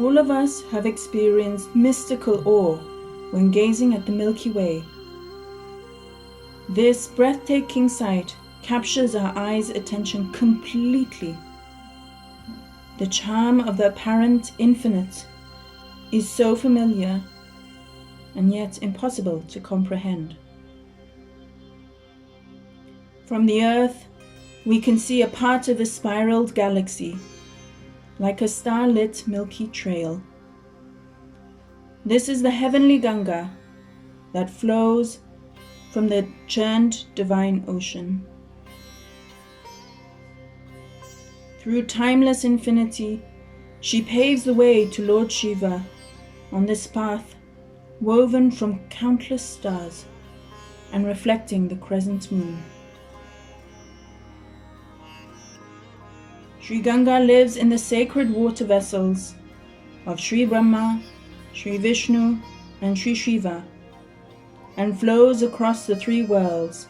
All of us have experienced mystical awe when gazing at the Milky Way. This breathtaking sight captures our eyes' attention completely. The charm of the apparent infinite is so familiar and yet impossible to comprehend. From the Earth, we can see a part of a spiraled galaxy, like a star-lit milky trail. This is the heavenly Ganga that flows from the churned divine ocean. Through timeless infinity, she paves the way to Lord Shiva on this path woven from countless stars and reflecting the crescent moon. Shri Ganga lives in the sacred water vessels of Shri Brahma, Shri Vishnu, and Shri Shiva, and flows across the three worlds,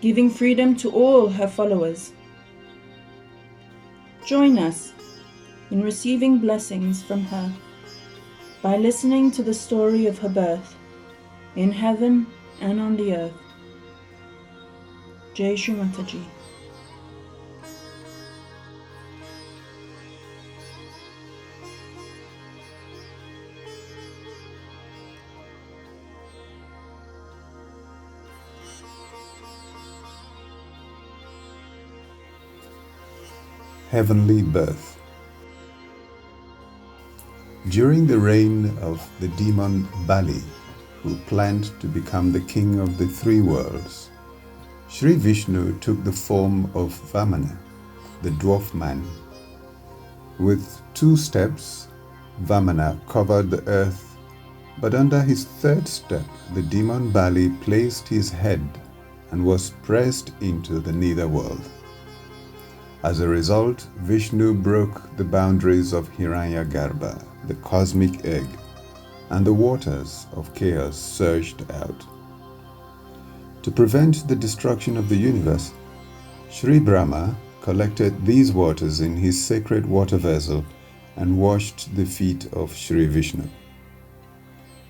giving freedom to all her followers. Join us in receiving blessings from her by listening to the story of her birth in heaven and on the earth. Jai Shri Mataji. Heavenly Birth. During the reign of the demon Bali, who planned to become the king of the three worlds, Shri Vishnu took the form of Vamana, the dwarf man. With 2 steps, Vamana covered the earth, but under his 3rd step, the demon Bali placed his head and was pressed into the netherworld. As a result, Vishnu broke the boundaries of Hiranyagarbha, the cosmic egg, and the waters of chaos surged out. To prevent the destruction of the universe, Shri Brahma collected these waters in his sacred water vessel and washed the feet of Shri Vishnu.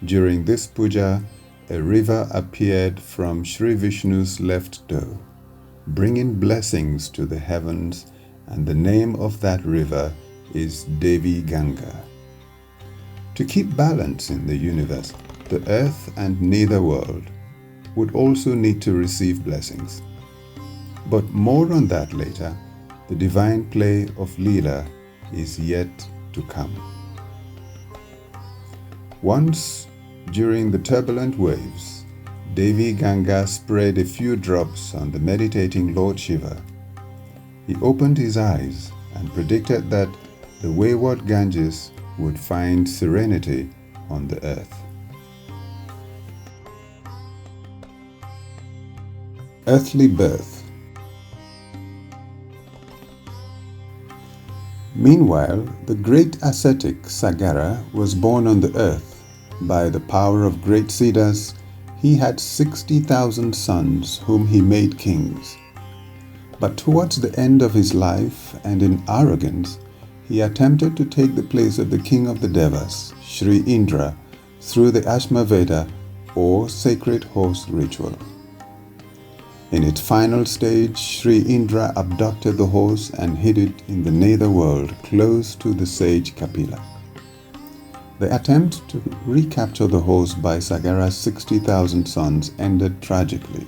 During this puja, a river appeared from Shri Vishnu's left toe, bringing blessings to the heavens, and the name of that river is River Ganga. To keep balance in the universe, the earth and netherworld would also need to receive blessings. But more on that later. The divine play of Leela is yet to come. Once, during the turbulent waves, River Ganga sprayed a few drops on the meditating Lord Shiva. He opened his eyes and predicted that the wayward Ganges would find serenity on the earth. Earthly birth. Meanwhile, the great ascetic Sagara was born on the earth. By the power of great cedars, he had 60,000 sons whom he made kings. But towards the end of his life and in arrogance, he attempted to take the place of the king of the Devas, Shri Indra, through the Ashmaveda or sacred horse ritual. In its final stage, Shri Indra abducted the horse and hid it in the netherworld close to the sage Kapila. The attempt to recapture the horse by Sagara's 60,000 sons ended tragically.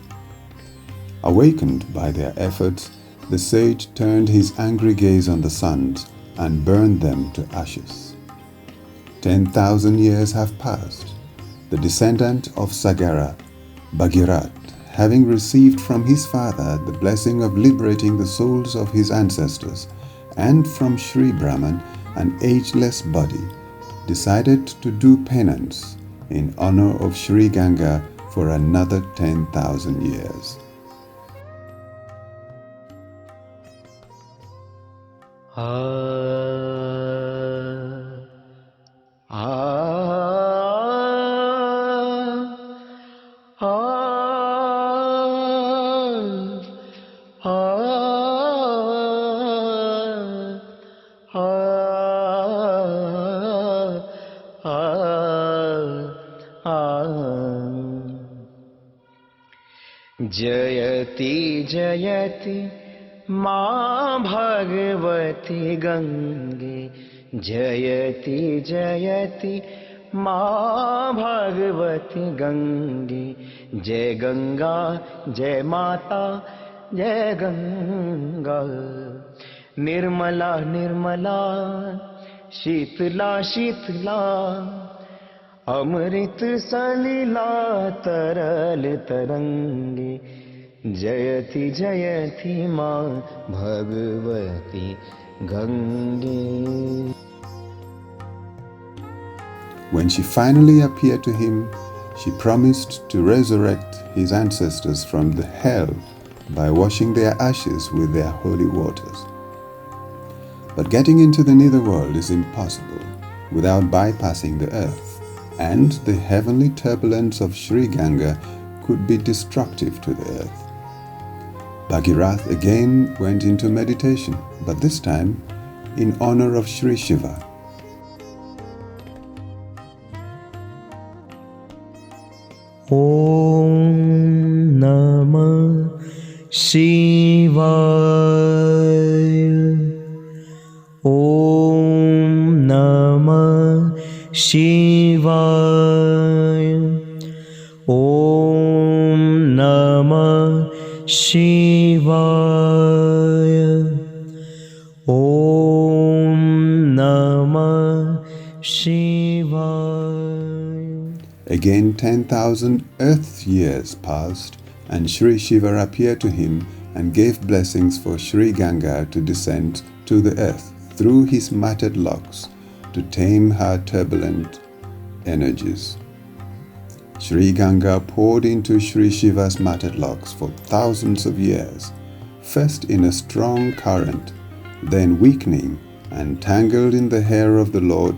Awakened by their efforts, the sage turned his angry gaze on the sons and burned them to ashes. 10,000 years have passed. The descendant of Sagara, Bhagirat, having received from his father the blessing of liberating the souls of his ancestors, and from Shri Brahman, an ageless body, decided to do penance in honor of Shri Ganga for another 10,000 years. जयति जयति माँ भगवती गंगे, जयति जयति माँ भगवती गंगे। जय गंगा जय माता जय गंगा, निर्मला निर्मला शीतला शीतला, अमृत सलिला तरल तरंगे। जयति जयति माँ Bhagwati Gange. When she finally appeared to him, she promised to resurrect his ancestors from the hell by washing their ashes with their holy waters. But getting into the netherworld is impossible without bypassing the earth, and the heavenly turbulence of Shri Ganga could be destructive to the earth. Bhagirath again went into meditation, but this time in honor of Shri Shiva. Om Namah Shivaya. Om Namah Shivaya. Om Namah Shivaya. Om Namah Shivaya. Again 10,000 earth years passed, and Shri Shiva appeared to him and gave blessings for Shri Ganga to descend to the earth through his matted locks to tame her turbulent energies. Shri Ganga poured into Shri Shiva's matted locks for thousands of years, first in a strong current, then weakening and tangled in the hair of the Lord.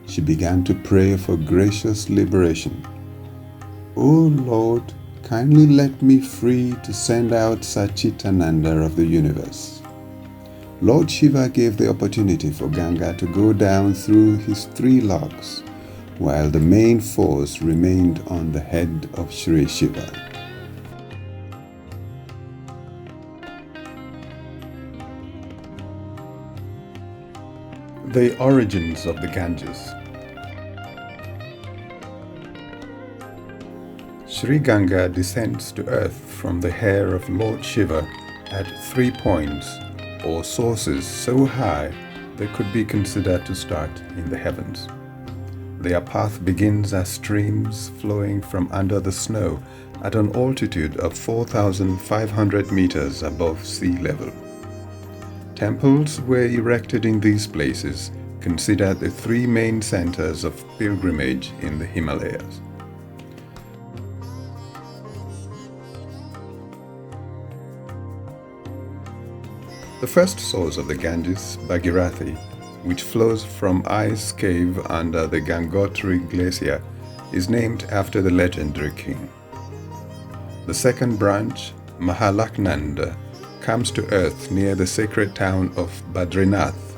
She began to pray for gracious liberation. O Lord, kindly let me free to send out Sachitananda of the universe. Lord Shiva gave the opportunity for Ganga to go down through his 3 locks, while the main force remained on the head of Shri Shiva. The origins of the Ganges. Shri Ganga descends to earth from the hair of Lord Shiva at 3 points or sources so high they could be considered to start in the heavens. Their path begins as streams flowing from under the snow at an altitude of 4,500 meters above sea level. Temples were erected in these places, considered the 3 main centers of pilgrimage in the Himalayas. The first source of the Ganges, Bhagirathi, which flows from Ice Cave under the Gangotri Glacier, is named after the legendary king. The second branch, Mahalaknanda, comes to earth near the sacred town of Badrinath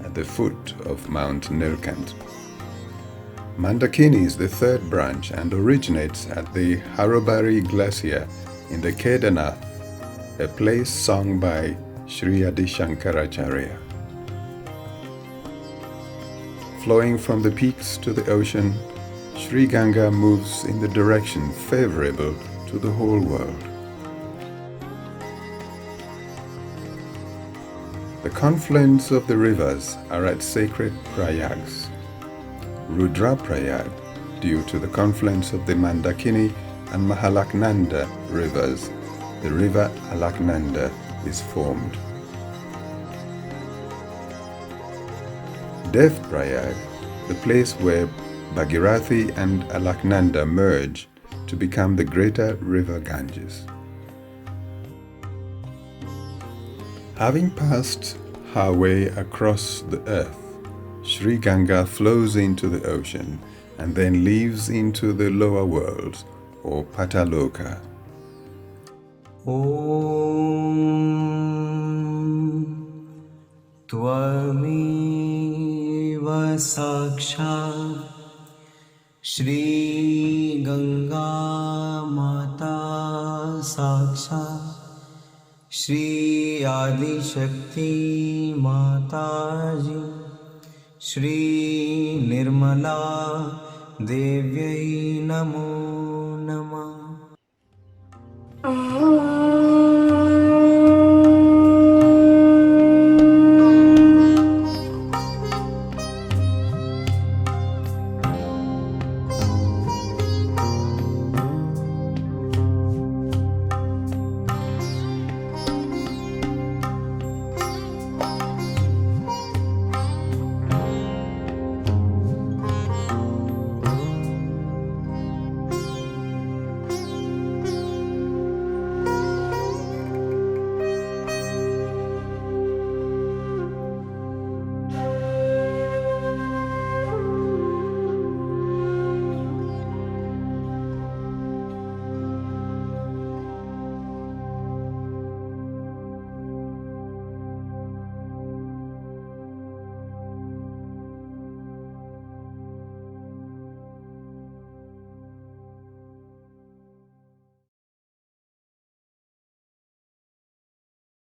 at the foot of Mount Nilkant. Mandakini is the third branch and originates at the Harubari Glacier in the Kedarnath, a place sung by Sri Adi Shankaracharya. Flowing from the peaks to the ocean, Shri Ganga moves in the direction favorable to the whole world. The confluence of the rivers are at sacred Prayags. Rudraprayag, due to the confluence of the Mandakini and Mahalaknanda rivers, the river Alaknanda is formed. Devprayag, the place where Bhagirathi and Alaknanda merge to become the greater river Ganges. Having passed her way across the earth, Shri Ganga flows into the ocean and then leaves into the lower worlds or Pataloka. Om Tvameva Sakshat Shri Ganga Mata साक्षात् श्री आदिशक्ति माताजी श्री निर्मला देव्यै नमो